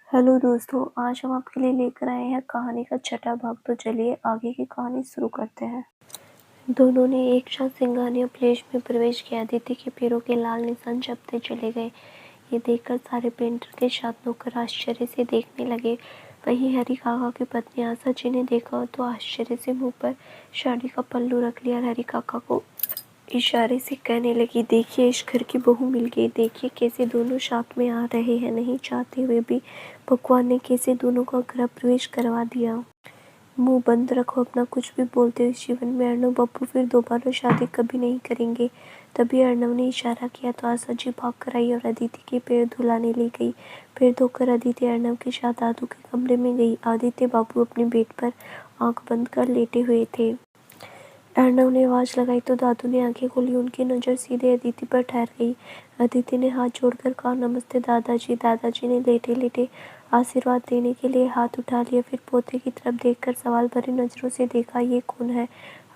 Hello दोस्तों, आज हम आपके लिए लेकर आए हैं कहानी का छठा भाग। तो चलिए आगे की कहानी शुरू करते हैं। दोनों ने एक साथ सिंघानिया प्लेस में प्रवेश किया। अदिति के पैरों के लाल निशान छपते चले गए। ये देखकर सारे पेंटर के साथ नौकर आश्चर्य से देखने लगे। वहीं हरी काका की पत्नी आशा जी ने देखा तो आश्चर्य से मुंह पर साड़ी का पल्लू रख लिया और हरी काका को इशारे से कहने लगी, देखिए इस घर की बहू मिल गई। देखिए कैसे दोनों साथ में आ रहे हैं। नहीं चाहते हुए भी भगवान ने कैसे दोनों का गृह प्रवेश करवा दिया। मुंह बंद रखो अपना, कुछ भी बोलते हो इस जीवन में। अर्नव बब्बू फिर दोबारा शादी कभी नहीं करेंगे। तभी अर्नव ने इशारा किया तो आशा जी भाग कर आई और अदिति के पैर धुलाने ले गई। पैर धोकर अदिति अर्नव के साथ दादू के कमरे में गई। आदित्य बाबू अपने बेड पर आंख बंद कर लेटे हुए थे। अर्नव ने आवाज लगाई तो दादू ने आंखें खोली। उनकी नज़र सीधे अदिति पर ठहर गई। अदिति ने हाथ जोड़कर कहा, नमस्ते दादाजी। दादाजी ने लेटे लेटे आशीर्वाद देने के लिए हाथ उठा लिया। फिर पोते की तरफ देखकर सवाल भरी नज़रों से देखा, ये कौन है?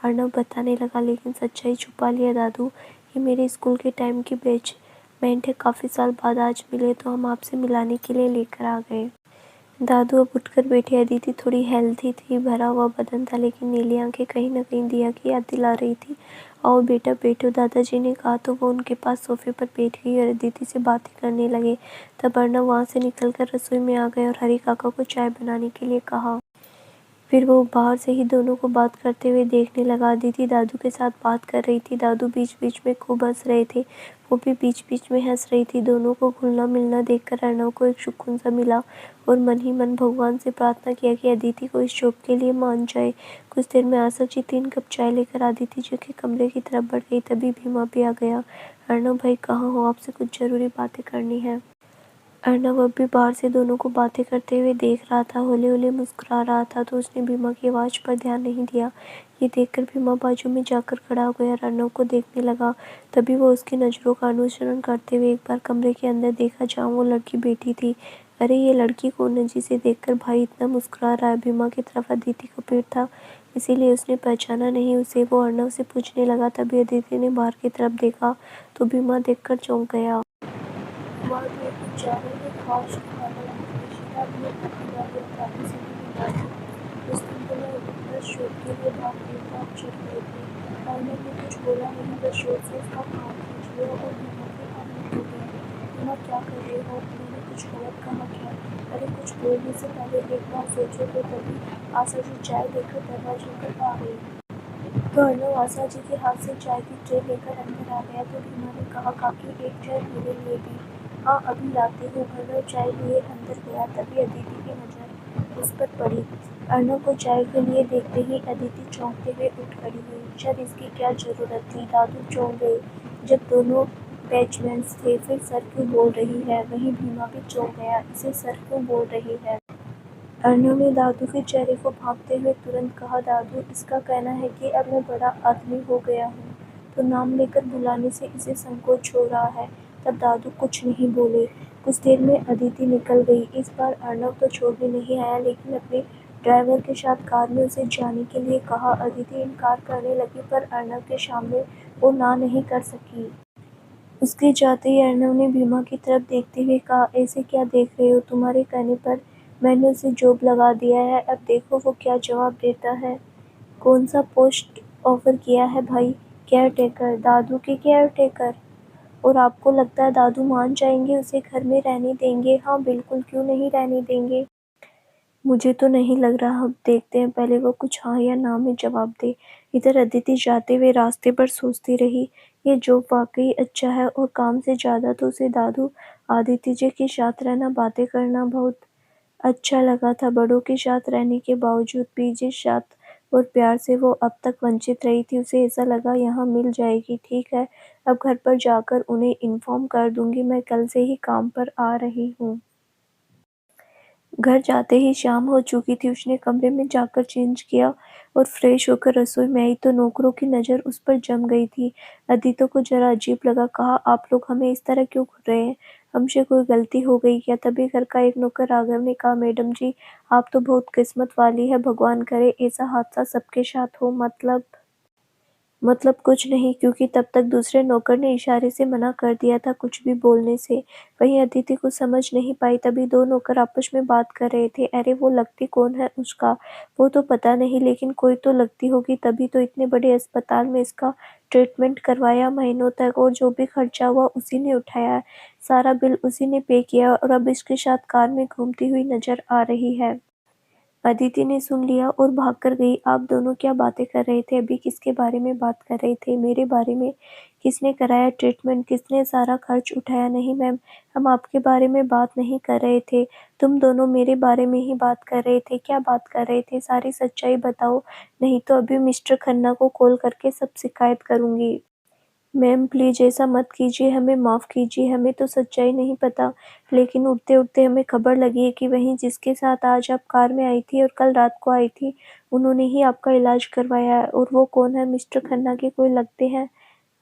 अर्नव बताने लगा, लेकिन सच्चाई छुपा लिया दादू। ये मेरे स्कूल के टाइम की बैचमेट है। काफ़ी साल बाद आज मिले तो हम आपसे मिलाने के लिए लेकर आ गए। दादू अब उठकर बैठे। अदिति थोड़ी हेल्थी थी, भरा हुआ बदन था, लेकिन नीली आंखें कहीं न कहीं दिया की याद दिला रही थी। आओ बेटा बैठो, दादाजी ने कहा तो वो उनके पास सोफे पर बैठ गई और अदिति से बातें करने लगे। तब अर्नव वहाँ से निकलकर रसोई में आ गए और हरी काका को चाय बनाने के लिए कहा। फिर वो बाहर से ही दोनों को बात करते हुए देखने लगा। अदिति दादू के साथ बात कर रही थी। दादू बीच बीच में खूब हंस रहे थे। वो भी बीच बीच में हंस रही थी। दोनों को घुलना मिलना देखकर अर्नव को एक सुकून सा मिला और मन ही मन भगवान से प्रार्थना किया कि अदिति को इस जॉब के लिए मान जाए। कुछ देर में आशा जी 3 कप चाय लेकर अदिति जी के कमरे की तरफ बढ़ गई। तभी भीमा भी आ गया। अर्नव भाई कहाँ हो? आपसे कुछ जरूरी बातें करनी है। अर्नव अब भी बाहर से दोनों को बातें करते हुए देख रहा था। हौले हौले मुस्कुरा रहा था तो उसने भीमा की आवाज़ पर ध्यान नहीं दिया। ये देखकर भीमा बाजू में जाकर खड़ा हो गया और अर्नव को देखने लगा। तभी वो उसकी नज़रों का अनुसरण करते हुए एक बार कमरे के अंदर देखा जहाँ वो लड़की बैठी थी। अरे ये लड़की कौन है जिसे देखकर भाई इतना मुस्कुरा रहा है? भीमा की तरफ अदिति का पेट था, इसीलिए उसने पहचाना नहीं उसे। वो अर्नव से पूछने लगा। तभी अदिति ने बाहर की तरफ देखा तो भीमा देखकर चौंक गया। वहाँ पे कुछ चारों में खास खाना रिश्ता भी भागीदारी और काफ़ी सभी बीमार थे। उस दिन तो मैं अपना शोध के लिए बाप चढ़ गए थे। अर्नव ने कुछ बोला नहीं, बस शोर से उसका कान खींच लिया और बीमा के आगे हो गया। बीमा क्या कर रहे हो? मैंने कुछ गलत कहा क्या? अरे कुछ बोलने से पहले एक बार सोचो। तो तभी आशा जी चाय लेकर दरवाजे पर आ गई। तो अर्नव आशा जी के हाथ से चाय की ट्रे लेकर अंदर आ गया तो भीमा ने कहा, काकी एक चाय मेरे लिए भी। हाँ अभी लाती हूँ। अर्नव चाय लिए अंदर गया। तभी अदिति की नज़र उस पर पड़ी। अर्नव को चाय के लिए देखते ही अदिति चौंकते हुए उठ खड़ी हुई। सर इसकी क्या ज़रूरत थी? दादू चौंक गए। जब दोनों बैचमेट्स थे फिर सर क्यों बोल रही है? वहीं भीमा भी चौंक गया, इसे सर क्यों बोल रही है? अर्नव ने दादू के चेहरे को भांपते हुए तुरंत कहा, दादू इसका कहना है कि अब मैं बड़ा आदमी हो गया हूँ तो नाम लेकर बुलाने से इसे संकोच हो रहा है। तब दादू कुछ नहीं बोले। कुछ देर में अदिति निकल गई। इस बार अर्नव तो छोड़ने नहीं आया, लेकिन अपने ड्राइवर के साथ कार में उसे जाने के लिए कहा। अदिति इनकार करने लगी पर अर्नव के सामने वो ना नहीं कर सकी। उसके जाते ही अर्नव ने भीमा की तरफ देखते हुए कहा, ऐसे क्या देख रहे हो? तुम्हारे कहने पर मैंने उसे जॉब लगा दिया है। अब देखो वो क्या जवाब देता है। कौन सा पोस्ट ऑफर किया है भाई? Care taker. दादू के केयर टेकर? और आपको लगता है दादू मान जाएंगे? उसे घर में रहने देंगे? हाँ बिल्कुल, क्यों नहीं रहने देंगे। मुझे तो नहीं लग रहा। अब देखते हैं पहले वो कुछ हाँ या ना में जवाब दे। इधर अदिति जाते हुए रास्ते पर सोचती रही, ये जॉब वाकई अच्छा है और काम से ज़्यादा तो उसे दादू आदित्य जी के साथ रहना, बातें करना बहुत अच्छा लगा था। बड़ों के साथ रहने के बावजूद भी जिस साथ और प्यार से वो अब तक वंचित रही थी, उसे ऐसा लगा यहाँ मिल जाएगी। ठीक है, अब घर पर जाकर उन्हें इन्फॉर्म कर दूंगी मैं कल से ही काम पर आ रही हूँ। घर जाते ही शाम हो चुकी थी। उसने कमरे में जाकर चेंज किया और फ्रेश होकर रसोई में आई तो नौकरों की नज़र उस पर जम गई थी। अदिति को जरा अजीब लगा। कहा, आप लोग हमें इस तरह क्यों घूर रहे हैं? हमसे कोई गलती हो गई क्या? तभी घर का एक नौकर आ गया। ने कहा, मैडम जी आप तो बहुत किस्मत वाली है, भगवान करे ऐसा हादसा सबके साथ हो। मतलब मतलब कुछ नहीं, क्योंकि तब तक दूसरे नौकर ने इशारे से मना कर दिया था कुछ भी बोलने से। वहीं अदिति कुछ समझ नहीं पाई, तभी दो नौकर आपस में बात कर रहे थे। अरे वो लगती कौन है उसका, वो तो पता नहीं, लेकिन कोई तो लगती होगी, तभी तो इतने बड़े अस्पताल में इसका ट्रीटमेंट करवाया महीनों तक, और जो भी खर्चा हुआ उसी ने उठाया। सारा बिल उसी ने पे किया और अब इसके साथ कार में घूमती हुई नजर आ रही है। अदिति ने सुन लिया और भाग कर गई। आप दोनों क्या बातें कर रहे थे अभी? किसके बारे में बात कर रहे थे? मेरे बारे में? किसने कराया ट्रीटमेंट? किसने सारा खर्च उठाया? नहीं मैम, हम आपके बारे में बात नहीं कर रहे थे। तुम दोनों मेरे बारे में ही बात कर रहे थे। क्या बात कर रहे थे? सारी सच्चाई बताओ, नहीं तो अभी मिस्टर खन्ना को कॉल करके सब शिकायत करूंगी। मैम प्लीज़ ऐसा मत कीजिए, हमें माफ़ कीजिए, हमें तो सच्चाई नहीं पता, लेकिन उड़ते-उड़ते हमें खबर लगी है कि वही जिसके साथ आज आप कार में आई थी और कल रात को आई थी, उन्होंने ही आपका इलाज करवाया है। और वो कौन है? मिस्टर खन्ना के कोई लगते हैं?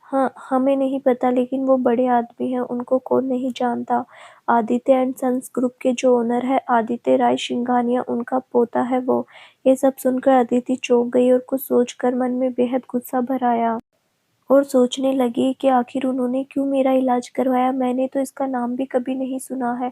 हाँ, हमें नहीं पता, लेकिन वो बड़े आदमी हैं, उनको कौन नहीं जानता। आदित्य एंड सन्स ग्रुप के जो ओनर है आदित्य राय सिंघानिया, उनका पोता है वो। ये सब सुनकर अदिति चौंक गई और कुछ सोचकर मन में बेहद गुस्सा भर आया। और सोचने लगी कि आखिर उन्होंने क्यों मेरा इलाज करवाया। मैंने तो इसका नाम भी कभी नहीं सुना है।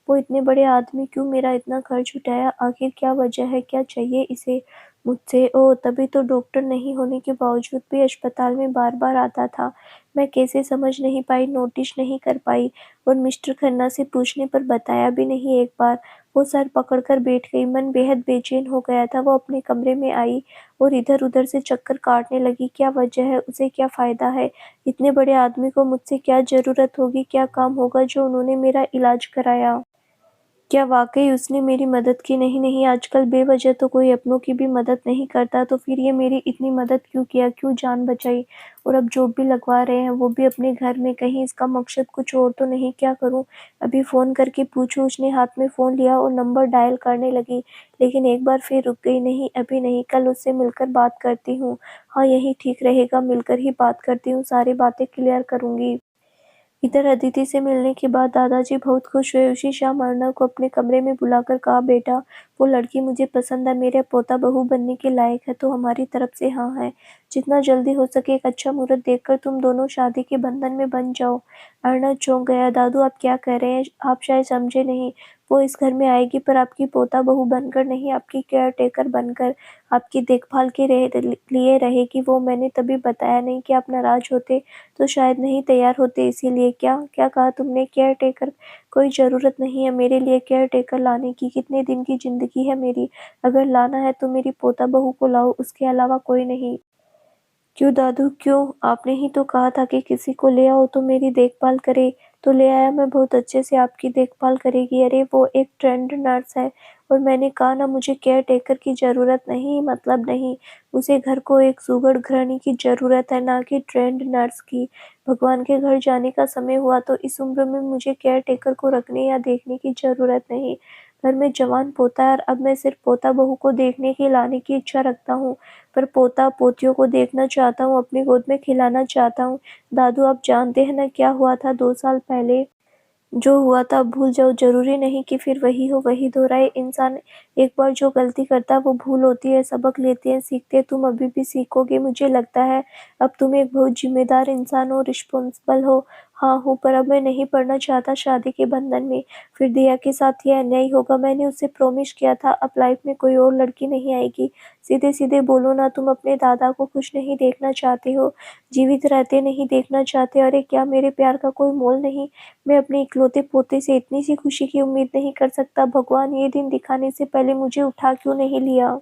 वो इतने बड़े आदमी क्यों मेरा इतना खर्च उठाया? आखिर क्या वजह है? क्या चाहिए इसे मुझसे? ओह! तभी तो डॉक्टर नहीं होने के बावजूद भी अस्पताल में बार-बार आता था। मैं कैसे समझ नहीं पाई, नोटिस नहीं कर पाई, और मिस्टर खन्ना से पूछने पर बताया भी नहीं एक बार। वो सर पकड़कर बैठ गई। मन बेहद बेचैन हो गया था। वो अपने कमरे में आई और इधर-उधर से चक्कर काटने लगी। क्या वजह है? उसे क्या फ़ायदा है? इतने बड़े आदमी को मुझसे क्या ज़रूरत होगी? क्या काम होगा जो उन्होंने मेरा इलाज कराया? क्या वाक़ई उसने मेरी मदद की? नहीं, नहीं, आजकल बेवजह तो कोई अपनों की भी मदद नहीं करता, तो फिर ये मेरी इतनी मदद क्यों किया? क्यों जान बचाई? और अब जॉब भी लगवा रहे हैं, वो भी अपने घर में, कहीं इसका मकसद कुछ और तो नहीं? क्या करूँ? अभी फ़ोन करके पूछूँ? उसने हाथ में फ़ोन लिया और नंबर डायल करने लगी, लेकिन एक बार फिर रुक गई। नहीं, अभी नहीं, कल उससे मिलकर बात करती हूँ। हाँ, यही ठीक रहेगा, मिलकर ही बात करती हूँ, सारी बातें क्लियर करूँगी। इधर अदिति से मिलने के बाद दादाजी बहुत खुश हुए। उसी शाम अर्णव को अपने कमरे में बुलाकर कहा, बेटा, वो लड़की मुझे पसंद है, मेरे पोता बहू बनने के लायक है, तो हमारी तरफ से हाँ है। जितना जल्दी हो सके एक अच्छा मुहूर्त देखकर तुम दोनों शादी के बंधन में बंध जाओ। अर्णव चौंक गया। दादू, आप क्या कह रहे हैं? आप शायद समझे नहीं। वो इस घर में आएगी, पर आपकी पोता बहू बनकर नहीं, आपकी केयर टेकर बनकर, आपकी देखभाल के लिए रहेगी वो। मैंने तभी बताया नहीं कि आप नाराज होते तो शायद नहीं तैयार होते, इसीलिए। क्या क्या कहा तुमने? Care taker? कोई ज़रूरत नहीं है मेरे लिए केयर टेकर लाने की। कितने दिन की ज़िंदगी है मेरी। अगर लाना है तो मेरी पोता बहू को लाओ, उसके अलावा कोई नहीं। क्यों दादू, क्यों? आपने ही तो कहा था कि किसी को ले आओ तो मेरी देखभाल करे। तो ले आया, मैं बहुत अच्छे से आपकी देखभाल करेगी। अरे वो एक ट्रेंड नर्स है, और मैंने कहा ना, मुझे केयर टेकर की ज़रूरत नहीं, मतलब नहीं। उसे घर को एक सुघड़ गृहिणी की ज़रूरत है, ना कि ट्रेंड नर्स की। भगवान के घर जाने का समय हुआ तो इस उम्र में मुझे केयर टेकर को रखने या देखने की ज़रूरत नहीं। घर में जवान पोता है, और अब मैं सिर्फ पोता बहू को देखने की, लाने की इच्छा रखता हूँ, पर पोता पोतियों को देखना चाहता हूँ, अपनी गोद में खिलाना चाहता हूँ। दादू, आप जानते हैं ना क्या हुआ था 2 साल पहले? जो हुआ था अब भूल जाओ, ज़रूरी नहीं कि फिर वही हो, वही दोहराए। इंसान एक बार जो गलती करता है वो भूल होती है, सबक लेते हैं, सीखते हैं। तुम अभी भी सीखोगे, मुझे लगता है। अब तुम एक बहुत ज़िम्मेदार इंसान हो, रिस्पॉन्सिबल हो। हाँ हूँ, पर अब मैं नहीं पड़ना चाहता शादी के बंधन में। फिर दिया के साथ ये अन्याय होगा। मैंने उससे प्रॉमिस किया था, अब लाइफ में कोई और लड़की नहीं आएगी। सीधे-सीधे बोलो ना, तुम अपने दादा को खुश नहीं देखना चाहते हो? जीवित रहते नहीं देखना चाहते? अरे क्या मेरे प्यार का कोई मोल नहीं? मैं अपने इकलौते पोते से इतनी सी खुशी की उम्मीद नहीं कर सकता? भगवान, ये दिन दिखाने से पहले मुझे उठा क्यों नहीं लिया?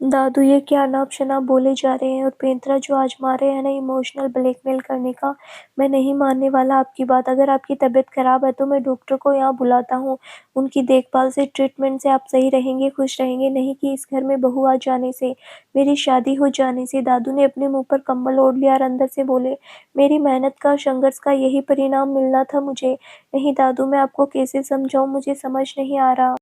दादू, ये क्या अनाप-शनाप बोले जा रहे हैं, और पैंतरा जो आजमा रहे हैं ना इमोशनल ब्लैकमेल करने का, मैं नहीं मानने वाला आपकी बात। अगर आपकी तबीयत खराब है तो मैं डॉक्टर को यहाँ बुलाता हूँ। उनकी देखभाल से, ट्रीटमेंट से आप सही रहेंगे, खुश रहेंगे, नहीं कि इस घर में बहू आ जाने से, मेरी शादी हो जाने से। दादू ने अपने मुँह पर कंबल ओढ़ लिया और अंदर से बोले, मेरी मेहनत का, संघर्ष का यही परिणाम मिलना था मुझे। नहीं दादू, मैं आपको कैसे समझाऊँ, मुझे समझ नहीं आ रहा।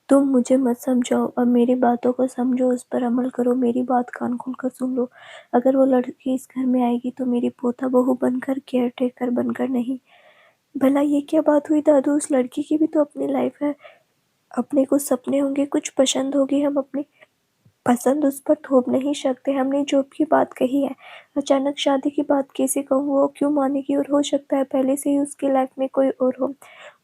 तुम मुझे मत समझाओ, अब मेरी बातों को समझो, उस पर अमल करो। मेरी बात कान खोलकर सुन लो। अगर वो लड़की इस घर में आएगी तो मेरी पोता बहू बनकर, केयर टेकर बनकर नहीं। भला ये क्या बात हुई दादू? उस लड़की की भी तो अपनी लाइफ है, अपने कुछ सपने होंगे, कुछ पसंद होगी। हम अपनी पसंद उस पर थोप नहीं सकते। हमने जॉब की बात कही है, अचानक शादी की बात कैसे कहूँ? वो क्यों मानेगी? और हो सकता है पहले से ही उसकी लाइफ में कोई और हो।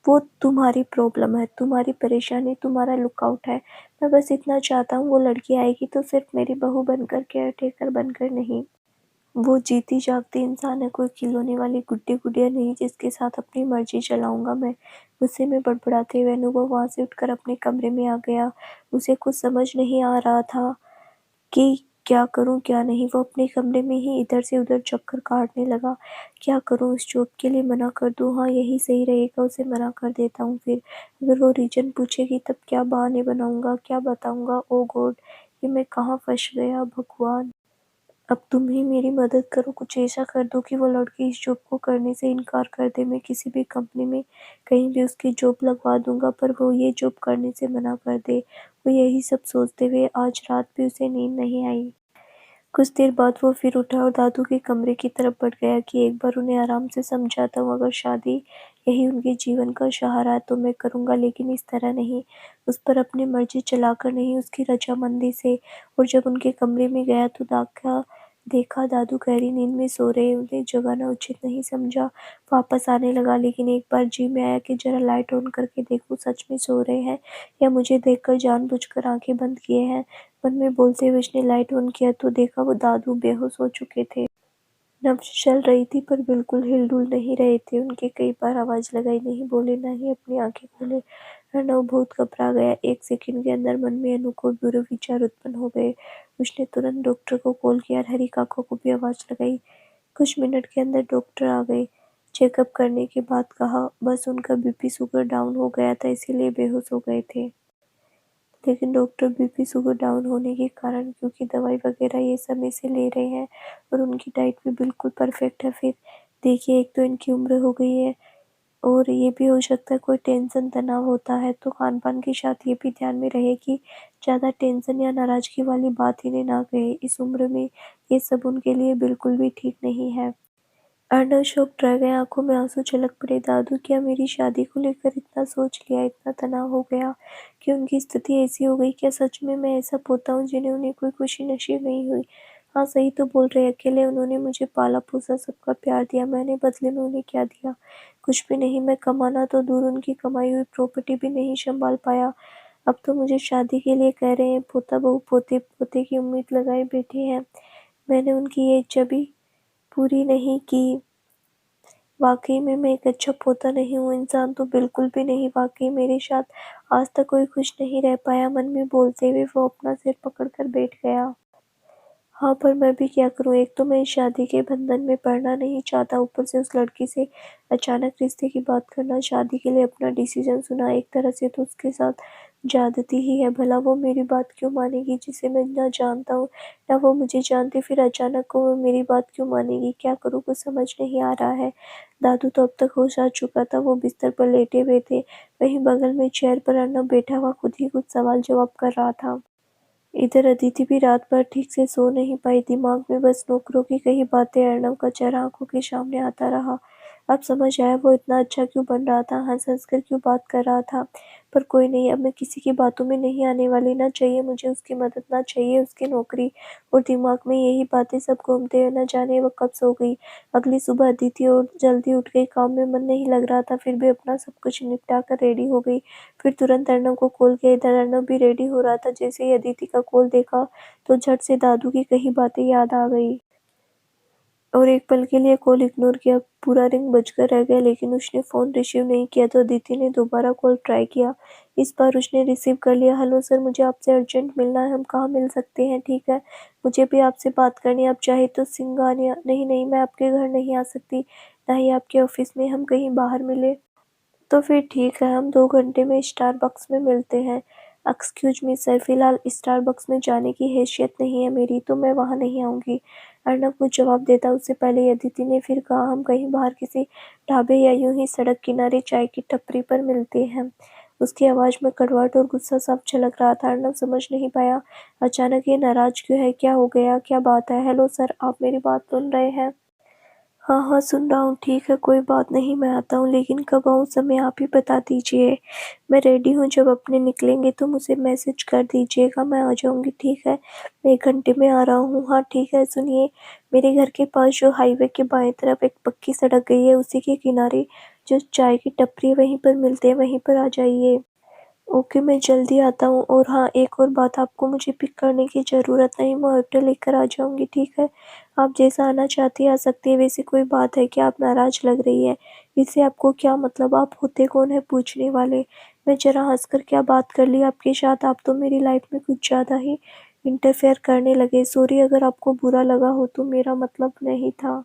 वो तुम्हारी प्रॉब्लम है, तुम्हारी परेशानी, तुम्हारा लुकआउट है। मैं बस इतना चाहता हूँ वो लड़की आएगी तो सिर्फ मेरी बहू बनकर, केयरटेकर बनकर नहीं। वो जीती जागती इंसान है, कोई खिलौने वाली गुड्डी गुड़िया नहीं जिसके साथ अपनी मर्जी चलाऊंगा मैं। गुस्से में बड़बड़ाते हुए अनुभव वहां से उठकर अपने कमरे में आ गया। उसे कुछ समझ नहीं आ रहा था कि क्या करूं क्या नहीं। वो अपने कमरे में ही इधर से उधर चक्कर काटने लगा। क्या करूं? इस जॉब के लिए मना कर दूं? हाँ, यही सही रहेगा, उसे मना कर देता हूँ। फिर अगर वो रीजन पूछेगी तब क्या बहाने बनाऊंगा, क्या बताऊंगा? ओ गॉड, ये मैं कहाँ फंस गया भगवान। अब तुम ही मेरी मदद करो, कुछ ऐसा कर दो कि वो लड़की इस जॉब को करने से इनकार कर दे। मैं किसी भी कंपनी में कहीं भी उसकी जॉब लगवा दूंगा पर वो ये जॉब करने से मना कर दे। वो यही सब सोचते हुए आज रात भी उसे नींद नहीं आई। कुछ देर बाद वो फिर उठा और दादू के कमरे की तरफ बढ़ गया कि एक बार उन्हें आराम से समझाता हूँ। अगर शादी यही उनके जीवन का सहारा है तो मैं करूँगा, लेकिन इस तरह नहीं, उस पर अपनी मर्जी चलाकर नहीं, उसकी रजामंदी से। और जब उनके कमरे में गया तो देखा दादू गहरी नींद में सो रहे। उन्हें जगाना उचित नहीं समझा। वापस आने लगा, लेकिन एक बार जी में आया कि जरा लाइट ऑन करके देखूं सच में सो रहे हैं या मुझे देखकर जानबूझकर आंखें बंद किए हैं। मन में बोलते हुए उसने लाइट ऑन किया तो देखा वो दादू बेहोश हो चुके थे। नब्ज चल रही थी पर बिल्कुल हिल-डुल नहीं रहे थे। उनके कई बार आवाज़ लगाई, नहीं बोले, ना ही अपनी आंखें खोले। अर्नव बहुत घबरा गया। एक सेकंड के अंदर मन में अनु को बुरे विचार उत्पन्न हो गए। उसने तुरंत डॉक्टर को कॉल किया और हरी काका को भी आवाज़ लगाई। कुछ मिनट के अंदर डॉक्टर आ गए। चेकअप करने के बाद कहा बस उनका बीपी शुगर डाउन हो गया था, इसीलिए बेहोश हो गए थे। लेकिन डॉक्टर बीपी शुगर डाउन होने के कारण, क्योंकि दवाई वगैरह ये समय से ले रहे हैं और उनकी डाइट भी बिल्कुल परफेक्ट है। फिर देखिए, एक तो इनकी उम्र हो गई है और ये भी हो सकता है कोई टेंशन तनाव होता है, तो खान पान के साथ ये भी ध्यान में रहे कि ज़्यादा टेंशन या नाराज़गी वाली बात इन्हें ना कहे। इस उम्र में ये सब उनके लिए बिल्कुल भी ठीक नहीं है। अर्नव शॉक्ड रह गए, आंखों में आंसू छलक पड़े। दादू, क्या मेरी शादी को लेकर इतना सोच लिया, इतना तनाव हो गया कि उनकी स्थिति ऐसी हो गई? क्या सच में मैं ऐसा पोता हूँ जिन्हें उन्हें कोई खुशी नसीब नहीं हुई? हाँ, सही तो बोल रहे, अकेले उन्होंने मुझे पाला पोसा, सबका प्यार दिया। मैंने बदले में उन्हें क्या दिया? कुछ भी नहीं। मैं कमाना तो दूर, उनकी कमाई हुई प्रॉपर्टी भी नहीं संभाल पाया। अब तो मुझे शादी के लिए कह रहे हैं। पोता बहू पोते पोते की उम्मीद लगाए बैठे हैं। मैंने उनकी ये इच्छा भी पूरी नहीं की। वाकई में मैं एक अच्छा पोता नहीं हूँ, इंसान तो बिल्कुल भी नहीं। वाकई मेरे साथ आज तक कोई खुश नहीं रह पाया। मन में बोलते हुए वो अपना सिर पकड़कर बैठ गया। हाँ, पर मैं भी क्या करूँ? एक तो मैं इस शादी के बंधन में पड़ना नहीं चाहता, ऊपर से उस लड़की से अचानक रिश्ते की बात करना, शादी के लिए अपना डिसीजन सुना। एक तरह से तो उसके साथ ज्यादती ही है। भला वो मेरी बात क्यों मानेगी, जिसे मैं ना जानता हूँ ना वो मुझे जानती? फिर अचानक को वो मेरी बात क्यों मानेगी? क्या करूँ, कुछ समझ नहीं आ रहा है। दादू तो अब तक होश आ चुका था। वो बिस्तर पर लेटे हुए थे। वहीं बगल में चेयर पर अर्नब बैठा हुआ खुद ही कुछ सवाल जवाब कर रहा था। इधर अदिति भी रात भर ठीक से सो नहीं पाई। दिमाग में बस नौकरों की कही बातें, अर्नव का चेहरा आंखों के सामने आता रहा। अब समझ आया वो इतना अच्छा क्यों बन रहा था, हंस हंस कर क्यों बात कर रहा था। पर कोई नहीं, अब मैं किसी की बातों में नहीं आने वाली। ना चाहिए मुझे उसकी मदद, ना चाहिए उसकी नौकरी। और दिमाग में यही बातें सब घूमते हुए न जाने वो कब सो गई। अगली सुबह अदिति और जल्दी उठ गई। काम में मन नहीं लग रहा था, फिर भी अपना सब कुछ निपटा कर रेडी हो गई। फिर तुरंत अर्नव को कॉल किया। इधर अर्नव भी रेडी हो रहा था। जैसे ही अदिति का कॉल देखा तो झट से दादू की कही बातें याद आ गई और एक पल के लिए कॉल इग्नोर किया। पूरा रिंग बजकर रह गया, लेकिन उसने फ़ोन रिसीव नहीं किया तो अदिति ने दोबारा कॉल ट्राई किया। इस बार उसने रिसीव कर लिया। हेलो सर, मुझे आपसे अर्जेंट मिलना है। हम कहाँ मिल सकते हैं? ठीक है, मुझे भी आपसे बात करनी है। आप चाहे तो सिंघानिया। नहीं नहीं, मैं आपके घर नहीं आ सकती, ना ही आपके ऑफिस में। हम कहीं बाहर मिले तो फिर ठीक है, हम 2 घंटे में स्टारबक्स में मिलते हैं। एक्सक्यूज मी सर, फिलहाल स्टारबक्स में जाने की हैसियत नहीं है मेरी, तो मैं वहाँ नहीं आऊँगी। अर्नब कुछ जवाब देता उससे पहले ही अदिति ने फिर कहा, हम कहीं बाहर किसी ढाबे या यूं ही सड़क किनारे चाय की टपरी पर मिलते हैं। उसकी आवाज़ में कड़वाहट और गुस्सा साफ झलक रहा था। अर्नब समझ नहीं पाया अचानक ये नाराज़ क्यों है, क्या हो गया, क्या बात है? हेलो सर, आप मेरी बात सुन रहे हैं? हाँ, हाँ, सुन रहा हूँ। ठीक है, कोई बात नहीं, मैं आता हूँ, लेकिन कब आऊँ समय आप ही बता दीजिए। मैं रेडी हूँ, जब अपने निकलेंगे तो मुझे मैसेज कर दीजिएगा, मैं आ जाऊँगी, ठीक है? मैं 1 घंटे में आ रहा हूँ। हाँ, ठीक है, सुनिए, मेरे घर के पास जो हाईवे के बाएँ तरफ एक पक्की सड़क गई है, उसी के किनारे जो चाय की टपरी है, वहीं पर मिलते हैं, वहीं पर आ जाइए। ओके, मैं जल्दी आता हूँ। और हाँ, एक और बात, आपको मुझे पिक करने की ज़रूरत नहीं, मैं ऑटो लेकर आ जाऊँगी, ठीक है? आप जैसा आना चाहती हैं आ सकती हैं, वैसी कोई बात है क्या? आप नाराज़ लग रही हैं, इससे आपको क्या मतलब? आप होते कौन हैं पूछने वाले? मैं ज़रा हँसकर क्या बात कर ली आपके साथ? आप तो मेरी लाइफ़ में कुछ ज़्यादा ही इंटरफेयर करने लगे। सॉरी अगर आपको बुरा लगा हो तो, मेरा मतलब नहीं था।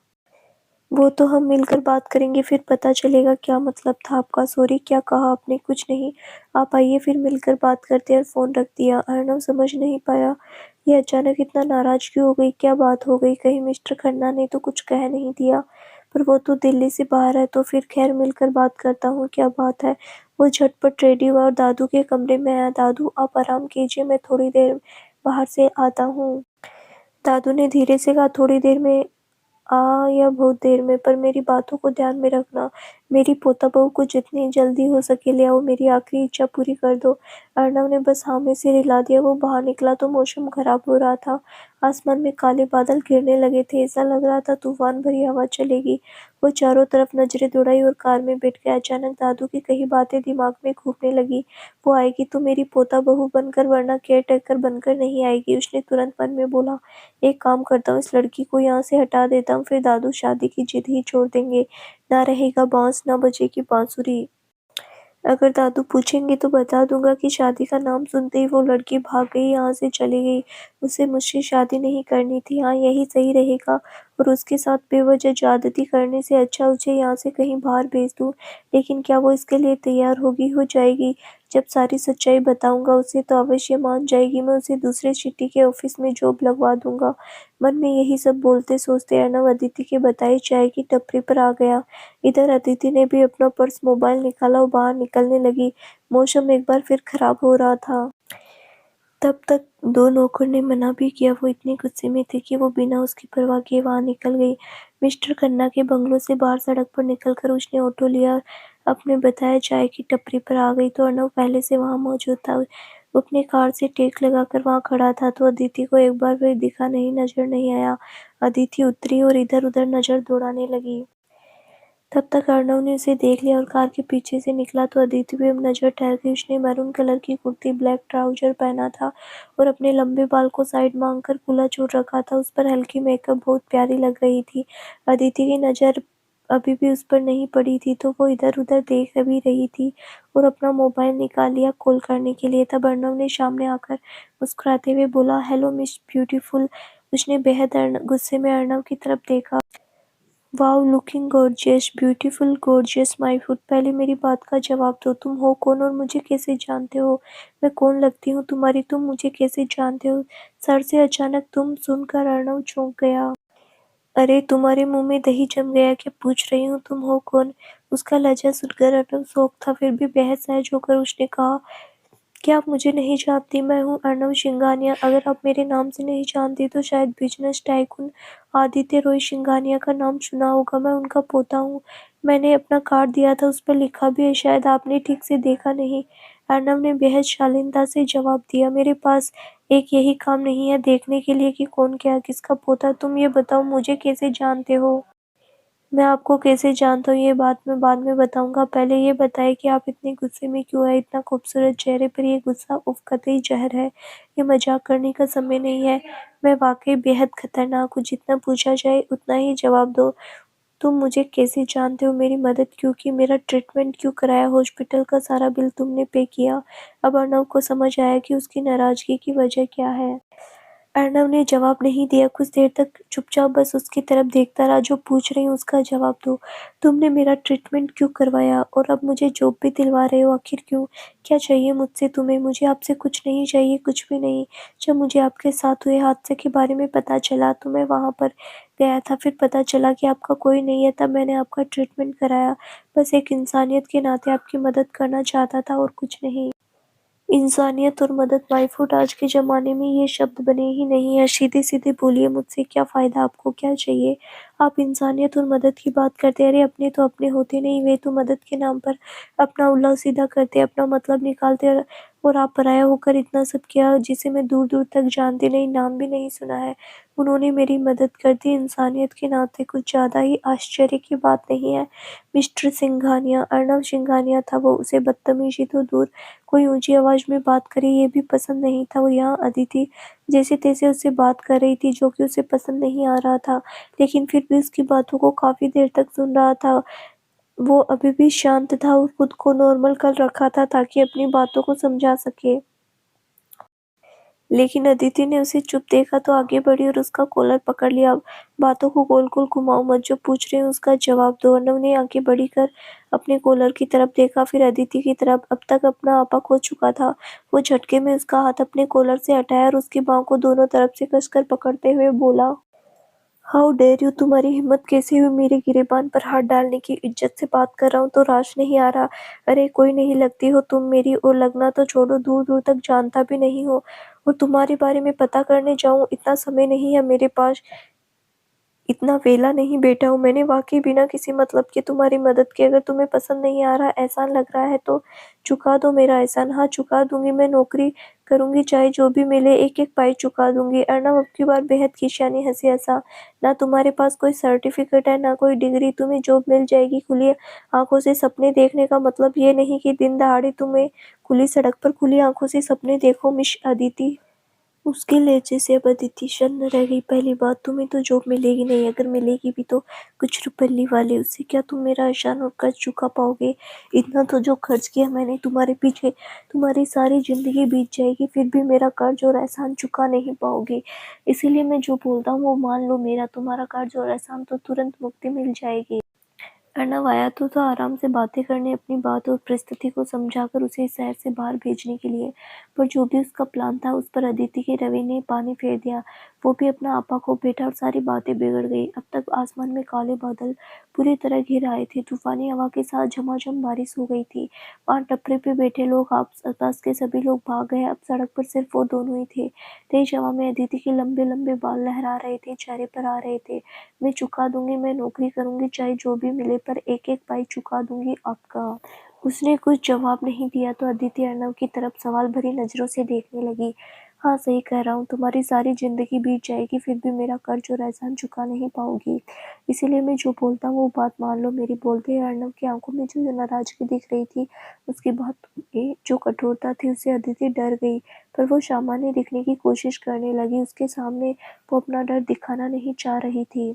वो तो हम मिलकर बात करेंगे, फिर पता चलेगा क्या मतलब था आपका। सॉरी क्या कहा आपने? कुछ नहीं। आप आइए फिर मिलकर बात करते हैं, और फ़ोन रख दिया। अर्नव समझ नहीं पाया ये अचानक इतना नाराज़ क्यों हो गई, क्या बात हो गई? कहीं मिस्टर खन्ना ने तो कुछ कह नहीं दिया? पर वो तो दिल्ली से बाहर है, तो फिर खैर मिलकर बात करता हूँ, क्या बात है? वो झटपट रेडी हुआ और दादू के कमरे में आया। दादू आप आराम कीजिए, मैं थोड़ी देर बाहर से आता हूँ। दादू ने धीरे से कहा, थोड़ी देर में या बहुत देर में, पर मेरी बातों को ध्यान में रखना। मेरी पोता-बहू को जितनी जल्दी हो सके ले आओ, मेरी आखिरी इच्छा पूरी कर दो। अर्णव ने बस हाँ में सिर हिला दिया। वो बाहर निकला तो मौसम खराब हो रहा था। आसमान में काले बादल घिरने लगे थे, ऐसा लग रहा था तूफान भरी हवा चलेगी। वो चारों तरफ नजरें दौड़ाई और कार में बैठ गया। अचानक दादू की कई बातें दिमाग में घूमने लगी। वो आएगी तो मेरी पोता-बहू बनकर, वरना केयरटेकर बनकर नहीं आएगी। उसने तुरंत मन में बोला, एक काम करता हूँ, इस लड़की को यहाँ से हटा देता हूँ, फिर दादू शादी की जिद ही छोड़ देंगे। ना रहेगा बाँस, ना बजेगी बाँसुरी। अगर दादू पूछेंगे तो बता दूँगा कि शादी का नाम सुनते ही वो लड़की भाग गई, यहाँ से चली गई। उसे मुझसे शादी नहीं करनी थी। हाँ, यही सही रहेगा, और उसके साथ बेवजह ज़्यादती करने से अच्छा उसे यहाँ से कहीं बाहर भेज दूँ। लेकिन क्या वो इसके लिए तैयार होगी? हो जाएगी। जब सारी सच्चाई बताऊँगा उसे तो अवश्य मान जाएगी। मैं उसे दूसरे सिटी के ऑफ़िस में जॉब लगवा दूँगा। मन में यही सब बोलते सोचते अर्नव अदिति के बताई चाय की टपरी पर आ गया। इधर अदिति ने भी अपना पर्स मोबाइल निकाला और बाहर निकलने लगी। मौसम एक बार फिर खराब हो रहा था। तब तक 2 नौकर ने मना भी किया। वो इतने गुस्से में थे कि वो बिना उसकी परवाह किए वहाँ निकल गई। मिस्टर खन्ना के बंगलो से बाहर सड़क पर निकलकर उसने ऑटो लिया। अपने बताया चाय की टपरी पर आ गई तो अर्नव पहले से वहाँ मौजूद था। वो अपनी कार से टेक लगाकर वहाँ खड़ा था तो अदिति को एक बार फिर दिखा नहीं, नजर नहीं आया। अदिति उतरी और इधर-उधर नजर दौड़ाने लगी। तब तक अर्णव ने उसे देख लिया और कार के पीछे से निकला तो अदिति भी अब नजर ठहर गई। उसने मैरून कलर की कुर्ती, ब्लैक ट्राउजर पहना था और अपने लंबे बाल को साइड मांग कर खुला छोड़ रखा था। उस पर हल्की मेकअप बहुत प्यारी लग रही थी। अदिति की नज़र अभी भी उस पर नहीं पड़ी थी तो वो इधर-उधर देख भी रही थी और अपना मोबाइल निकाल लिया कॉल करने के लिए। तब अर्णव ने सामने आकर मुस्कुराते हुए बोला, हेलो मिस ब्यूटीफुल। उसने बेहद गुस्से में अर्णव की तरफ देखा। Wow, looking gorgeous, beautiful, gorgeous my food. पहले मेरी बात का जवाब दो, तुम हो कौन और मुझे कैसे जानते हो? मैं कौन लगती हूँ तुम्हारी? तुम मुझे कैसे जानते हो? सर से अचानक तुम सुनकर अर्णव चौंक गया। अरे तुम्हारे मुंह में दही जम गया क्या? पूछ रही हूँ तुम हो कौन? उसका लहजा सुनकर अर्णव शौक था, फिर भी बेहद सहज होकर उसने कहा, क्या आप मुझे नहीं जानती? मैं हूँ अर्नव सिंघानिया। अगर आप मेरे नाम से नहीं जानती तो शायद बिजनेस टाइकून आदित्य रॉय सिंघानिया का नाम सुना होगा। मैं उनका पोता हूँ। मैंने अपना कार्ड दिया था, उस पर लिखा भी है, शायद आपने ठीक से देखा नहीं। अर्नव ने बेहद शालीनता से जवाब दिया, मेरे पास एक यही काम नहीं है देखने के लिए कि कौन क्या किसका पोता। तुम ये बताओ मुझे कैसे जानते हो? मैं आपको कैसे जानता हूँ ये बात मैं बाद में बताऊँगा। पहले ये बताएं कि आप इतने गुस्से में क्यों हैं? इतना खूबसूरत चेहरे पर ये गुस्सा उफ़ कतई ज़हर है। ये मज़ाक करने का समय नहीं है। मैं वाक़ई बेहद खतरनाक हूँ। जितना पूछा जाए उतना ही जवाब दो। तुम मुझे कैसे जानते हो? मेरी मदद क्यों की? मेरा ट्रीटमेंट क्यों कराया? हॉस्पिटल का सारा बिल तुमने पे किया। अब अर्नव को समझ आया कि उसकी नाराज़गी की वजह क्या है। अर्णव ने जवाब नहीं दिया। कुछ देर तक चुपचाप बस उसकी तरफ देखता रहा। जो पूछ रही हूँ उसका जवाब दो। तुमने मेरा ट्रीटमेंट क्यों करवाया और अब मुझे जॉब भी दिलवा रहे हो? आखिर क्यों? क्या चाहिए मुझसे तुम्हें? मुझे आपसे कुछ नहीं चाहिए, कुछ भी नहीं। जब मुझे आपके साथ हुए हादसे के बारे में पता चला तो मैं वहाँ पर गया था। फिर पता चला कि आपका कोई नहीं है, तब मैंने आपका ट्रीटमेंट कराया। बस एक इंसानियत के नाते आपकी मदद करना चाहता था और कुछ नहीं। इंसानियत और मदद बाय फुट आज के ज़माने में ये शब्द बने ही नहीं हैं। सीधे-सीधे बोलिए मुझसे क्या फ़ायदा, आपको क्या चाहिए? आप इंसानियत और मदद की बात करते हैं। अरे अपने तो अपने होते नहीं, वे तो मदद के नाम पर अपना उल्टा सीधा करते, अपना मतलब निकालते और आप पराया होकर इतना सब किया जिसे मैं दूर-दूर तक जानती नहीं, नाम भी नहीं सुना है। उन्होंने मेरी मदद कर दी इंसानियत के नाते, कुछ ज़्यादा ही आश्चर्य की बात नहीं है। मिस्टर सिंघानिया, अर्नब सिंघानिया था वो, उसे बदतमीज़ी तो दूर कोई ऊँची आवाज़ में बात करे ये भी पसंद नहीं था। वो यहाँ अदिति जैसे-तैसे उससे बात कर रही थी जो कि उसे पसंद नहीं आ रहा था, लेकिन फिर भी उसकी बातों को काफ़ी देर तक सुन रहा था। वो अभी भी शांत था और खुद को नॉर्मल कर रखा था ताकि अपनी बातों को समझा सके। लेकिन अदिति ने उसे चुप देखा तो आगे बढ़ी और उसका कॉलर पकड़ लिया। बातों को गोल-गोल घुमाओ मत, जो पूछ रही हूँ उसका जवाब दो। अर्नब ने आगे बढ़कर अपने कॉलर की तरफ देखा, फिर अदिति की तरफ। अब तक अपना आपा खो चुका था। वो झटके में उसका हाथ अपने कॉलर से हटाया और उसकी बाँह को दोनों तरफ से कसकर पकड़ते हुए बोला, हाउ डेयर यू, तुम्हारी हिम्मत कैसे हुई मेरे गिरेबान पर हाथ डालने की? इज्जत से बात कर रहा हूँ तो राश नहीं आ रहा? अरे कोई नहीं लगती हो तुम मेरी, और लगना तो छोड़ो, दूर दूर तक जानता भी नहीं हो। और तुम्हारे बारे में पता करने जाऊँ, इतना समय नहीं है मेरे पास, इतना वेला नहीं बैठा हूँ। मैंने वाकई बिना किसी मतलब के तुम्हारी मदद की। अगर तुम्हें पसंद नहीं आ रहा, एहसान लग रहा है तो चुका दो मेरा एहसान। हाँ चुका दूंगी, मैं नौकरी करूंगी, चाहे जो भी मिले, एक एक पाई चुका दूंगी। अर्नब अब की बार बेहद खिसियानी हंसी हंसा। ना तुम्हारे पास कोई सर्टिफिकेट है, ना कोई डिग्री, तुम्हें जॉब मिल जाएगी खुली आंखों से सपने देखने का मतलब ये नहीं कि दिन दहाड़े तुम्हें खुली सड़क पर खुली आंखों से सपने देखो। मिस अदिति, उसके लहजे से अब अदिति शर्म रह गई। पहली बात, तुम्हें तो जॉब मिलेगी नहीं, अगर मिलेगी भी तो कुछ रुपल्ली वाले। उससे क्या तुम मेरा एहसान और कर्ज चुका पाओगे? इतना तो जो खर्च किया मैंने तुम्हारे पीछे, तुम्हारी सारी जिंदगी बीत जाएगी, फिर भी मेरा कर्ज और एहसान चुका नहीं पाओगे। इसीलिए मैं जो बोलता हूँ वो मान लो, मेरा तुम्हारा कर्ज और एहसान तो तुरंत मुक्ति मिल जाएगी। अर्नब आया तो आराम से बातें करने, अपनी बात और परिस्थिति को समझाकर उसे इस शहर से बाहर भेजने के लिए, पर जो भी उसका प्लान था उस पर अदिति के रवैये ने पानी फेर दिया। वो भी अपना आपा खो बैठा और सारी बातें बिगड़ गई। अब तक आसमान में काले बादल पूरी तरह घिर आए थे, तूफानी हवा के साथ झमाझम बारिश हो गई थी। वहाँ टपरे पे बैठे लोग, आसपास के सभी लोग भाग गए। अब सड़क पर सिर्फ वो दोनों ही थे। तेज हवा में अदिति के लंबे लंबे बाल लहरा रहे थे, चेहरे पर आ रहे थे, मैं चुका दूंगी, मैं नौकरी करूंगी, चाहे जो भी मिले, पर एक एक पाई चुका दूंगी आपका। उसने कुछ जवाब नहीं दिया तो अदिति अर्नब की तरफ सवाल भरी नजरों से देखने लगी। हाँ सही कह रहा हूँ, तुम्हारी सारी जिंदगी बीत जाएगी, फिर भी मेरा कर्ज और एहसान चुका नहीं पाओगी। इसीलिए मैं जो बोलता हूँ वो बात मान लो मेरी। बोलते ही अर्नब की आंखों में जो नाराजगी दिख रही थी, उसकी बात में जो कठोरता थी, उससे अदिति डर गई। पर वो सामान्य दिखने की कोशिश करने लगी। उसके सामने वो अपना डर दिखाना नहीं चाह रही थी,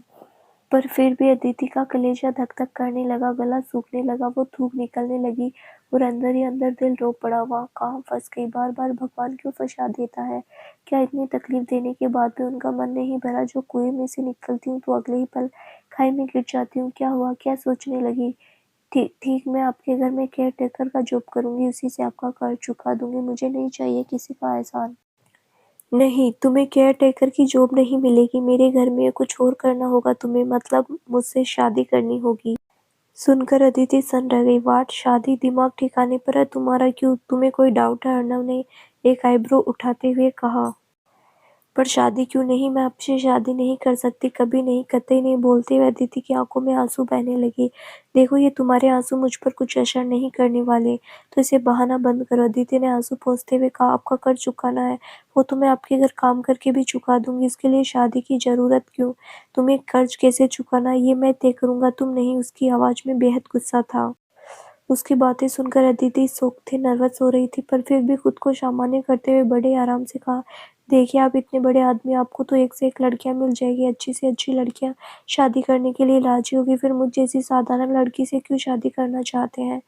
पर फिर भी अदिति का कलेजा धक-धक करने लगा, गला सूखने लगा, वो थूक निकलने लगी और अंदर ही अंदर दिल रो पड़ा। वहाँ कहाँ फंस गई, बार-बार भगवान क्यों फंसा देता है? क्या इतनी तकलीफ देने के बाद भी उनका मन नहीं भरा? जो कुएं में से निकलती हूँ तो अगले ही पल खाई में गिर जाती हूँ। क्या हुआ? क्या सोचने लगी? ठीक ठीक, मैं आपके घर में केयर टेकर का जॉब करूंगी, उसी से आपका कर्ज चुका दूंगी, मुझे नहीं चाहिए किसी का एहसान। नहीं, तुम्हें केयर टेकर की जॉब नहीं मिलेगी, मेरे घर में कुछ और करना होगा तुम्हें, मतलब मुझसे शादी करनी होगी। सुनकर अदिति सन रह गई। वाट, शादी? दिमाग ठिकाने पर है तुम्हारा? क्यों, तुम्हें कोई डाउट है? अर्नब ने एक आईब्रो उठाते हुए कहा। पर शादी क्यों नहीं? मैं आपसे शादी नहीं कर सकती, कभी नहीं, कतई नहीं। बोलते हुए अदिति की आंखों में आंसू बहने लगे। देखो ये तुम्हारे आंसू मुझ पर कुछ असर नहीं करने वाले, तो इसे बहाना बंद करो। अदिति ने आंसू पोंछते हुए कहा, आपका कर्ज चुकाना है, वो तो मैं आपके घर काम करके भी चुका दूंगी, इसके लिए शादी की जरूरत क्यों? तुम्हें कर्ज कैसे चुकाना है ये मैं तय करूंगा, तुम नहीं। उसकी आवाज में बेहद गुस्सा था। उसकी बातें सुनकर अदिति सोखते नर्वस हो रही थी, पर फिर भी खुद को सामान्य करते हुए बड़े आराम से कहा, देखिए आप इतने बड़े आदमी, आपको तो एक से एक लड़कियां मिल जाएगी, अच्छी से अच्छी लड़कियां शादी करने के लिए राजी होगी, फिर मुझ जैसी साधारण लड़की से क्यों शादी करना चाहते हैं?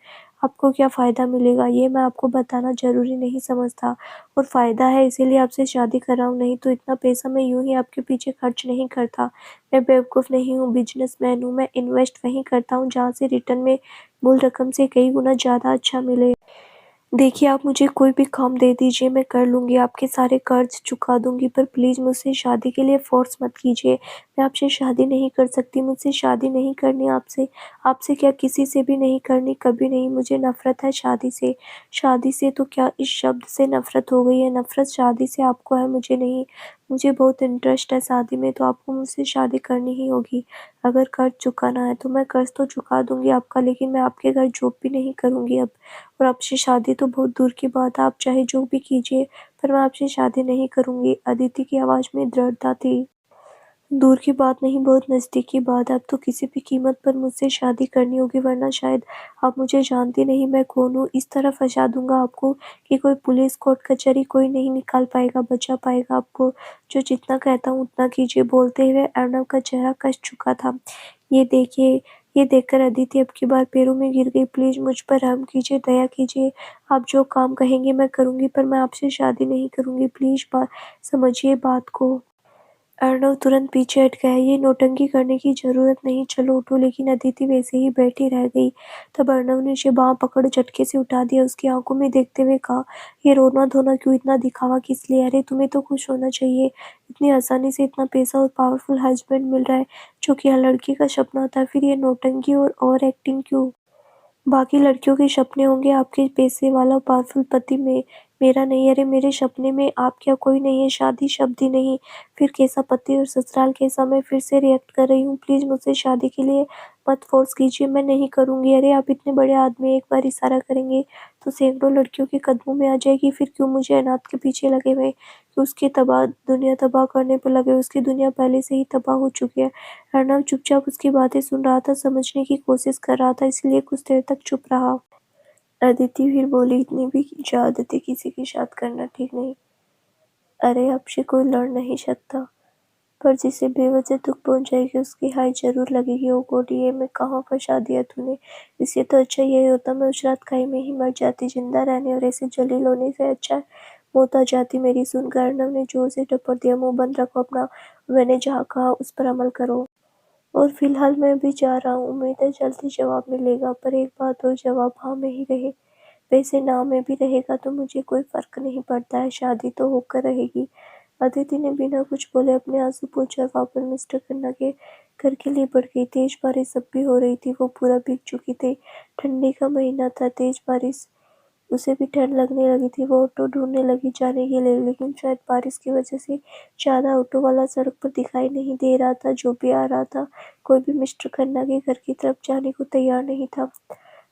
आपको क्या फ़ायदा मिलेगा ये मैं आपको बताना ज़रूरी नहीं समझता, और फ़ायदा है इसीलिए आपसे शादी कर रहा हूँ, नहीं तो इतना पैसा मैं यूँ ही आपके पीछे खर्च नहीं करता। मैं बेवकूफ़ नहीं हूँ, बिजनेसमैन हूँ, मैं इन्वेस्ट वहीं करता हूँ जहाँ से रिटर्न में मूल रकम से कई गुना ज़्यादा अच्छा मिले। देखिए, आप मुझे कोई भी काम दे दीजिए, मैं कर लूँगी, आपके सारे कर्ज़ चुका दूँगी, पर प्लीज़ मुझसे शादी के लिए फ़ोर्स मत कीजिए। मैं आपसे शादी नहीं कर सकती, मुझसे शादी नहीं करनी आपसे। आपसे क्या, किसी से भी नहीं करनी, कभी नहीं। मुझे नफ़रत है शादी से। शादी से तो क्या, इस शब्द से नफ़रत हो गई है। नफ़रत शादी से आपको है, मुझे नहीं। मुझे बहुत इंटरेस्ट है शादी में, तो आपको मुझसे शादी करनी ही होगी। अगर कर्ज़ चुकाना है तो मैं कर्ज़ तो चुका दूँगी आपका, लेकिन मैं आपके घर जॉब भी नहीं करूँगी अब। और आपसे शादी तो बहुत दूर की बात है, आप चाहे जो भी कीजिए, पर मैं आपसे शादी नहीं करूँगी। अदिति की आवाज़ में दृढ़ता थी। दूर की बात नहीं, बहुत नज़दीक की बात है। अब तो किसी भी कीमत पर मुझसे शादी करनी होगी, वरना शायद आप मुझे जानती नहीं मैं कौन हूँ। इस तरह फँसा दूँगा आपको कि कोई पुलिस, कोर्ट कचहरी कोई नहीं निकाल पाएगा, बचा पाएगा आपको। जो जितना कहता हूँ उतना कीजिए। बोलते हुए अर्नव का चेहरा कस चुका था। ये देखिए, ये देखकर अदिति अब की बार पैरों में गिर गई। प्लीज़ मुझ पर रहम कीजिए, दया कीजिए। आप जो काम कहेंगे मैं करूँगी, पर मैं आपसे शादी नहीं करूँगी। प्लीज़ समझिए बात को। अर्णव तुरंत पीछे हट गया। ये नौटंकी करने की ज़रूरत नहीं, चलो उठो। लेकिन अदिति वैसे ही बैठी रह गई। तब अर्णव ने उसे बाँह पकड़ झटके से उठा दिया। उसकी आंखों में देखते हुए कहा, ये रोना-धोना क्यों, इतना दिखावा किस लिए? अरे तुम्हें तो खुश होना चाहिए। इतनी आसानी से इतना पैसा और पावरफुल हस्बैंड मिल रहा है, जो कि हर लड़की का सपना होता है। फिर ये नौटंकी और ओवर एक्टिंग क्यों? बाकी लड़कियों के सपने होंगे आपके पैसे वाला पावरफुल पति में, मेरा नहीं। अरे मेरे सपने में आप क्या कोई नहीं है, शादी शब्द ही नहीं। फिर कैसा पति और ससुराल कैसा? मैं फिर से रिएक्ट कर रही हूँ। प्लीज़ मुझसे शादी के लिए मत फ़ोर्स कीजिए, मैं नहीं करूँगी। अरे आप इतने बड़े आदमी, एक बार इशारा करेंगे तो सैकड़ों लड़कियों के कदमों में आ जाएगी। फिर क्यों मुझे अनाथ के पीछे लगे हुए, कि उसकी दुनिया तबाह करने पर लगे? उसकी दुनिया पहले से ही तबाह हो चुकी है। अर्नव चुपचाप उसकी बातें सुन रहा था, समझने की कोशिश कर रहा था, इसलिए कुछ देर तक चुप रहा। अदिति फिर बोली, इतनी भी ज़्यादती किसी के साथ करना ठीक नहीं। अरे आपसे कोई लड़ नहीं सकता, पर जिसे बेवजह दुख पहुंचाएगी उसकी हाय जरूर लगेगी। ओ गॉड, ये मैं कहाँ फंसा दिया तूने। इससे तो अच्छा यही होता, मैं उस रात खाई में ही मर जाती। जिंदा रहने और ऐसे जलील होने से अच्छा मौत आ जाती मेरी। सुनकर अर्नव ने जोर से टपक दिया, मुंह बंद रखो अपना, मैंने जहाँ कहा उस पर अमल करो। और फिलहाल मैं भी जा रहा हूँ, उम्मीद है जल्दी जवाब मिलेगा। पर एक बात और, जवाब हाँ में ही रहे। वैसे ना में भी रहेगा तो मुझे कोई फर्क नहीं पड़ता है, शादी तो होकर रहेगी। अदिति ने बिना कुछ बोले अपने आंसू पोंछे और वापस मिस्टर खन्ना के घर के लिए बढ़ गई। तेज बारिश अब भी हो रही थी, वो पूरा भीग चुकी थी। ठंडी का महीना था, तेज बारिश, उसे भी ठंड लगने लगी थी। वो ऑटो ढूंढने लगी जाने के लिए, लेकिन शायद बारिश की वजह से ज़्यादा ऑटो वाला सड़क पर दिखाई नहीं दे रहा था। जो भी आ रहा था, कोई भी मिस्टर खन्ना के घर की तरफ जाने को तैयार नहीं था।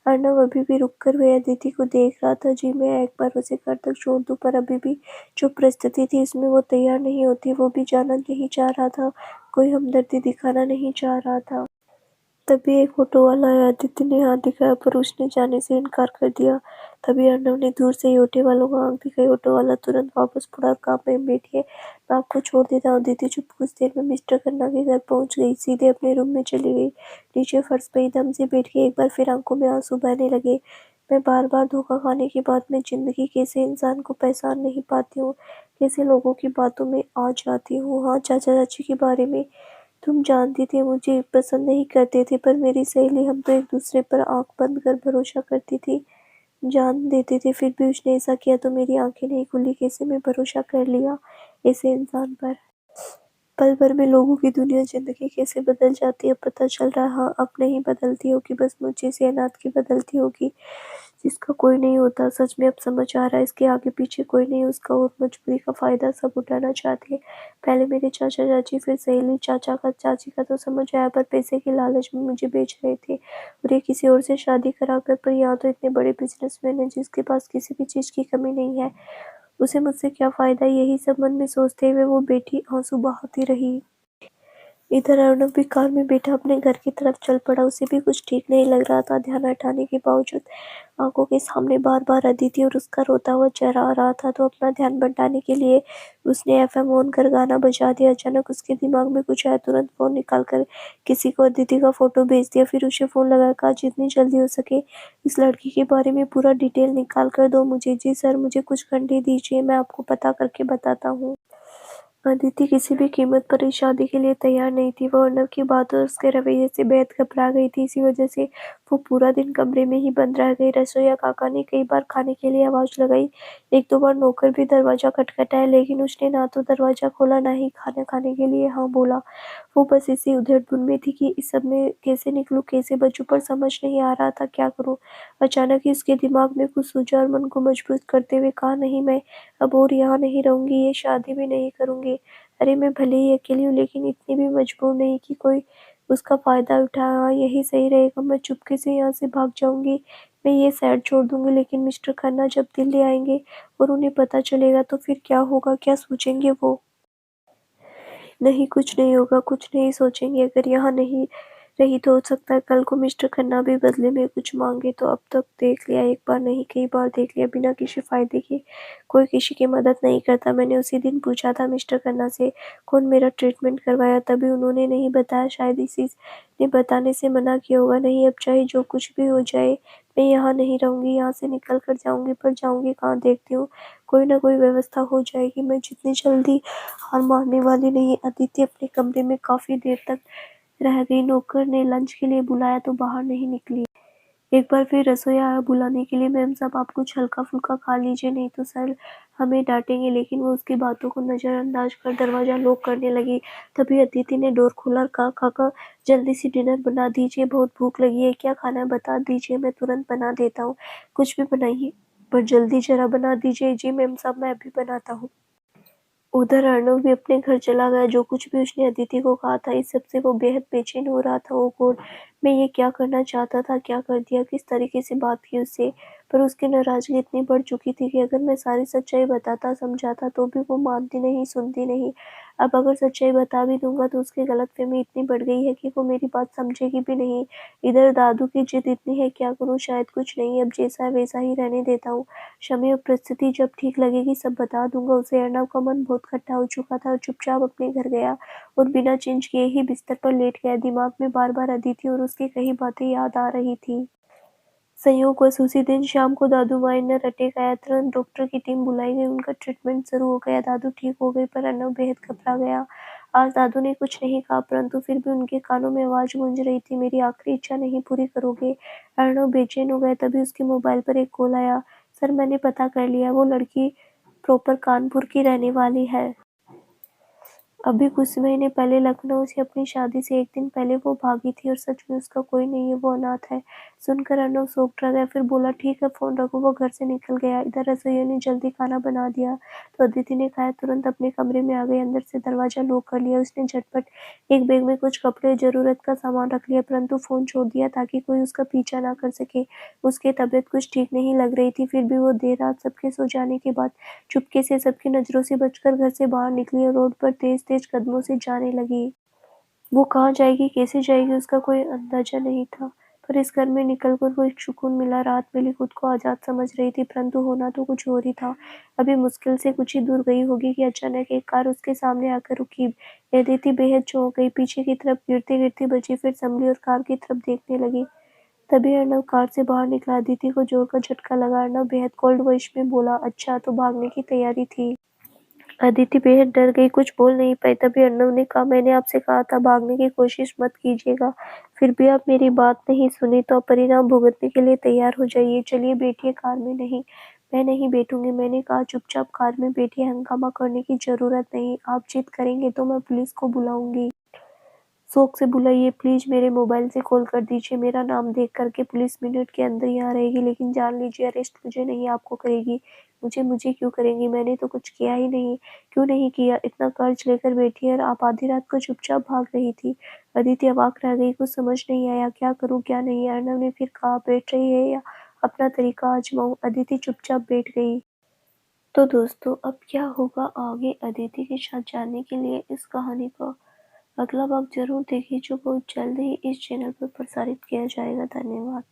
अर्नव अभी भी रुककर वह अदिति को देख रहा था। जी मैं एक बार उसे घर तक छोड़ दूं, पर अभी भी जो परिस्थिति थी इसमें वो तैयार नहीं होती। वो भी जाना नहीं चाह रहा था, कोई हमदर्दी दिखाना नहीं चाह रहा था। तभी एक ऑटो वाला आया। आदित्य ने हाथ दिखाया, पर उसने जाने से इनकार कर दिया। तभी अर्नव ने दूर से ही ऑटो वालों को आंख दिखाई। ऑटो वाला तुरंत वापस मुड़ा और कहा, मैं बैठिए, मैं आपको छोड़ देता हूँ। अदिति चुप कुछ देर में मिस्टर खन्ना के घर पहुंच गई, सीधे अपने रूम में चली गई। नीचे फर्श पर एकदम से बैठ गई। एक बार फिर आंखों में आंसू बहने लगे। मैं बार बार धोखा खाने के बाद में जिंदगी कैसे इंसान को पहचान नहीं पाती हूँ, कैसे लोगों की बातों में आ जाती हूँ। हाँ, चाचा चाची के बारे में तुम जानती थी मुझे पसंद नहीं करते थे, पर मेरी सहेली, हम तो एक दूसरे पर आंख बंद कर भरोसा करती थी, जान देते थे। फिर भी उसने ऐसा किया तो मेरी आंखें नहीं खुली। कैसे मैं भरोसा कर लिया ऐसे इंसान पर। पल भर में लोगों की दुनिया, जिंदगी कैसे बदल जाती है पता चल रहा। हाँ, अब नहीं बदलती होगी, बस मुझे से अनाथ की बदलती होगी, जिसका कोई नहीं होता। सच में अब समझ आ रहा है, इसके आगे पीछे कोई नहीं, उसका और मजबूरी का फायदा सब उठाना चाहते हैं। पहले मेरे चाचा चाची, फिर सहेली, चाचा का चाची का तो समझ आया, पर पैसे के लालच में मुझे बेच रहे थे और ये किसी और से शादी कराकर। पर यहाँ तो इतने बड़े बिजनेसमैन है जिसके पास किसी भी चीज की कमी नहीं है, उसे मुझसे क्या फायदा? यही सब मन में सोचते हुए वो बेटी आंसू बहाती रही। इधर अर्नव भी कार में बैठा अपने घर की तरफ चल पड़ा। उसे भी कुछ ठीक नहीं लग रहा था। ध्यान हटाने के बावजूद आंखों के सामने बार बार अदिति और उसका रोता हुआ चेहरा आ रहा था, तो अपना ध्यान बटाने के लिए उसने एफएम ऑन कर गाना बजा दिया। अचानक उसके दिमाग में कुछ आया, तुरंत फोन निकाल कर किसी को अदिति का फोटो भेज दिया। फिर उसे फोन लगाकर कहा, जितनी जल्दी हो सके इस लड़की के बारे में पूरा डिटेल निकाल कर दो मुझे। जी सर, मुझे कुछ घंटे दीजिए, मैं आपको पता करके बताता हूँ। अदिति किसी भी कीमत पर इस शादी के लिए तैयार नहीं थी। वो अर्नव की बात और उसके रवैये से बेहद घबरा गई थी। इसी वजह से वो पूरा दिन कमरे में ही बंद रह गई। रसोइया काका ने कई बार खाने के लिए आवाज लगाई। एक दो बार नौकर भी दरवाजा खटखटाया, लेकिन उसने ना तो दरवाजा खोला, ना ही खाना खाने के लिए हाँ बोला। वो बस इसी उधेड़-बुन में थी कि इस सब में कैसे निकलूं, कैसे बचूं, पर समझ नहीं आ रहा था क्या करूं। अचानक ही उसके दिमाग में कुछ सूझा और मन को मजबूत करते हुए कहा, नहीं, मैं अब और यहाँ नहीं रहूंगी, ये शादी भी नहीं करूंगी। अरे मैं भले ही अकेली हूँ, लेकिन इतनी भी मजबूर नहीं कि कोई उसका फायदा उठाए। हाँ, यही सही रहेगा, मैं चुपके से यहाँ से भाग जाऊंगी। मैं ये शहर छोड़ दूंगी, लेकिन मिस्टर खन्ना जब दिल्ली आएंगे और उन्हें पता चलेगा तो फिर क्या होगा, क्या सोचेंगे वो। नहीं, कुछ नहीं होगा, कुछ नहीं सोचेंगे। अगर यहाँ नहीं रही तो हो सकता है कल को मिस्टर खन्ना भी बदले में कुछ मांगे। तो अब तक देख लिया, एक बार नहीं कई बार देख लिया, बिना किसी फायदे के कोई किसी की मदद नहीं करता। मैंने उसी दिन पूछा था मिस्टर खन्ना से, कौन मेरा ट्रीटमेंट करवाया, तभी उन्होंने नहीं बताया। शायद इसी ने बताने से मना किया होगा। नहीं, अब चाहे जो कुछ भी हो जाए, मैं यहाँ नहीं रहूंगी, यहाँ से निकल कर जाऊंगी, पर जाऊंगी कहाँ देखती हूँ। कोई ना कोई व्यवस्था हो जाएगी, मैं जितनी जल्दी हार मानने वाली नहीं। अदिति अपने कमरे में काफी देर तक रह गई। नौकर ने लंच के लिए बुलाया तो बाहर नहीं निकली। एक बार फिर रसोइया आया बुलाने के लिए, मैम साहब आप कुछ हल्का फुल्का खा लीजिए, नहीं तो सर हमें डांटेंगे। लेकिन वो उसकी बातों को नजरअंदाज कर दरवाजा लॉक करने लगी। तभी अदिति ने डोर खोला और कहा, काका जल्दी से डिनर बना दीजिए, बहुत भूख लगी है। क्या खाना है बता दीजिए, मैं तुरंत बना देता हूँ। कुछ भी बनाइए, पर जल्दी जरा बना दीजिए। जी मैम साहब, मैं अभी बनाता हूँ। उधर अर्णव भी अपने घर चला गया। जो कुछ भी उसने अदिति को कहा था, इस सबसे वो बेहद बेचैन हो रहा था। ओ गॉड, मैं ये क्या करना चाहता था, क्या कर दिया, किस तरीके से बात की उससे। पर उसकी नाराजगी इतनी बढ़ चुकी थी कि अगर मैं सारी सच्चाई बताता समझाता तो भी वो मानती नहीं, सुनती नहीं। अब अगर सच्चाई बता भी दूंगा तो उसकी गलतफहमी इतनी बढ़ गई है कि वो मेरी बात समझेगी भी नहीं। इधर दादू की जिद इतनी है, क्या करूँ, शायद कुछ नहीं, अब जैसा है वैसा ही रहने देता हूँ। समय और परिस्थिति जब ठीक लगेगी सब बता दूंगा उसे। अर्णव का मन बहुत खट्टा हो चुका था और चुपचाप अपने घर गया और बिना चेंज किए ही बिस्तर पर लेट गया। दिमाग में बार बार अदिति और उसकी कही बातें याद आ रही थी। संयोगवश उसी दिन शाम को दादू माइनर अटैक आया। तुरंत डॉक्टर की टीम बुलाई गई। उनका ट्रीटमेंट शुरू हो गया। दादू ठीक हो गए, पर अर्णव बेहद घबरा गया। आज दादू ने कुछ नहीं कहा, परंतु फिर भी उनके कानों में आवाज गूंज रही थी, मेरी आखिरी इच्छा नहीं पूरी करोगे। अर्णव बेचैन हो गया। तभी उसके मोबाइल पर एक कॉल आया। सर, मैंने पता कर लिया, वो लड़की प्रॉपर कानपुर की रहने वाली है। अभी कुछ महीने पहले लखनऊ से अपनी शादी से एक दिन पहले वो भागी थी और सच में उसका कोई नहीं है, वो अनाथ है। सुनकर अर्णव शॉक्ड रह गया। फिर बोला, ठीक है फोन रखो। वो घर से निकल गया। इधर रसोइया ने जल्दी खाना बना दिया तो अदिति ने खाया, तुरंत अपने कमरे में आ गई। अंदर से दरवाजा लॉक कर लिया उसने। झटपट एक बैग में कुछ कपड़े जरूरत का सामान रख लिया, परंतु फोन छोड़ दिया ताकि कोई उसका पीछा ना कर सके। उसकी तबीयत कुछ ठीक नहीं लग रही थी। फिर भी वो देर रात सबके सो जाने के बाद चुपके से सबकी नजरों से बचकर घर से बाहर निकली और रोड पर तेज तेज कदमों से जाने लगी। वो कहाँ जाएगी, कैसे जाएगी, उसका कोई अंदाजा नहीं था। पर इस घर में निकलकर वो एक सुकून मिला, राहत मिली। खुद को आजाद समझ रही थी, परंतु होना तो कुछ और ही था। अभी मुश्किल से कुछ ही दूर गई होगी कि अचानक एक कार उसके सामने आकर रुकी। अदिति बेहद चौंक गई, पीछे की तरफ गिरती गिरती बची, फिर संभली और कार की तरफ देखने लगी। तभी अर्णव कार से बाहर निकला। अदिति को जोर का झटका लगा। अर्णव बेहद कोल्ड वॉइस में बोला, अच्छा तो भागने की तैयारी थी। अदिति बेहद डर गई, कुछ बोल नहीं पाई। तभी अर्णव ने कहा, मैंने आपसे कहा था भागने की कोशिश मत कीजिएगा, फिर भी आप मेरी बात नहीं सुनी तो परिणाम भुगतने के लिए तैयार हो जाइए। चलिए बैठिए कार में। नहीं, मैं नहीं बैठूंगी, मैंने कहा चुपचाप कार में बैठिए, हंगामा करने की जरूरत नहीं। आप जिद करेंगे तो मैं पुलिस को बुलाऊंगी। शौक से बुलाइए प्लीज, मेरे मोबाइल से कॉल कर दीजिए। मेरा नाम देख करके पुलिस मिनट के अंदर यहाँ रहेगी, लेकिन जान लीजिए अरेस्ट मुझे नहीं आपको करेगी। मुझे मुझे क्यों करेंगी, मैंने तो कुछ किया ही नहीं। क्यों नहीं किया, इतना कर्ज लेकर बैठी है और आप आधी रात को चुपचाप भाग रही थी। अदिति अवाक रह गई, कुछ समझ नहीं आया क्या करूँ क्या नहीं। अर्णव ने फिर कहा, बैठ रही है या अपना तरीका आजमाऊं। अदिति चुपचाप बैठ गई। तो दोस्तों, अब क्या होगा आगे अदिति के साथ जानने के लिए इस कहानी को अगला भाग जरूर देखिए, जो बहुत जल्द ही इस चैनल पर प्रसारित किया जाएगा। धन्यवाद।